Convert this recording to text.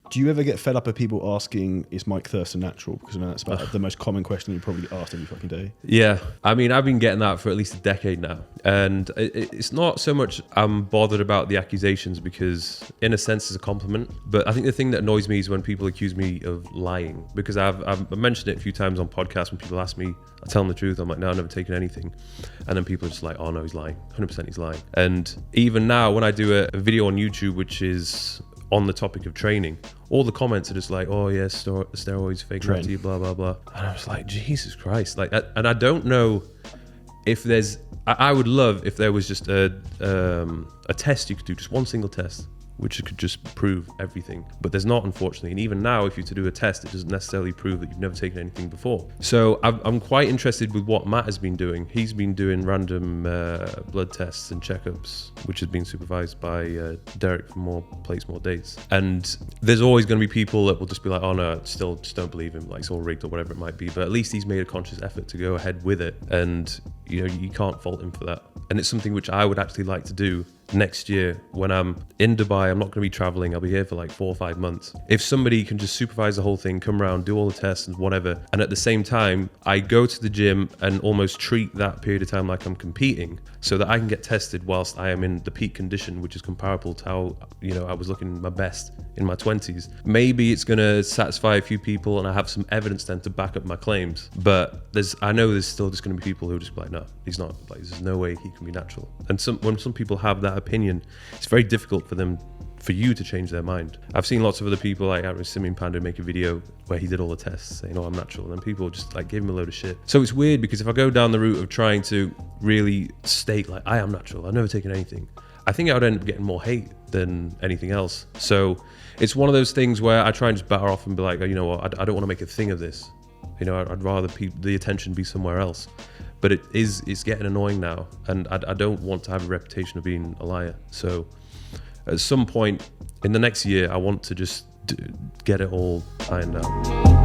Do you ever get fed up of people asking, is Mike Thurston natural? Because I know that's about the most common question you probably get asked every fucking day. Yeah. I mean, I've been getting that for at least a decade now. And it's not so much I'm bothered about the accusations because in a sense it's a compliment. But I think the thing that annoys me is when people accuse me of lying, because I've mentioned it a few times on podcasts when people ask me, I tell them the truth. I'm like, no, I've never taken anything. And then people are just like, oh no, he's lying. 100% he's lying. And even now when I do a video on YouTube, which is on the topic of training, all the comments are just like, oh yeah, steroids, fake natty, blah, blah, blah. And I was like, Jesus Christ. Like, and I don't know if there's, I would love if there was just a test you could do, just one single test, which could just prove everything. But there's not, unfortunately. And even now, if you're to do a test, it doesn't necessarily prove that you've never taken anything before. So I'm quite interested with what Matt has been doing. He's been doing random blood tests and checkups, which has been supervised by Derek for more plates, more dates. And there's always going to be people that will just be like, oh no, still just don't believe him. Like, it's all rigged or whatever it might be. But at least he's made a conscious effort to go ahead with it. And you know, you can't fault him for that. And it's something which I would actually like to do next year when I'm in Dubai. I'm not going to be traveling. I'll be here for like 4 or 5 months. If somebody can just supervise the whole thing, come around, do all the tests and whatever, and at the same time I go to the gym and almost treat that period of time like I'm competing, so that I can get tested whilst I am in the peak condition, which is comparable to how, you know, I was looking my best in my 20s. Maybe it's going to satisfy a few people and I have some evidence then to back up my claims. But I know there's still just going to be people who are just like, no, he's not. Like, there's no way he can be natural. And when some people have that opinion, it's very difficult for you to change their mind. I've seen lots of other people, like Simeon Pando, make a video where he did all the tests saying, oh, I'm natural, and then people just like give him a load of shit. So it's weird, because if I go down the route of trying to really state like, I am natural, I've never taken anything, I think I would end up getting more hate than anything else. So it's one of those things where I try and just batter off and be like, oh, you know what, I don't want to make a thing of this. You know, I'd rather the attention be somewhere else. But it's getting annoying now, and I don't want to have a reputation of being a liar. So at some point in the next year, I want to just get it all ironed out.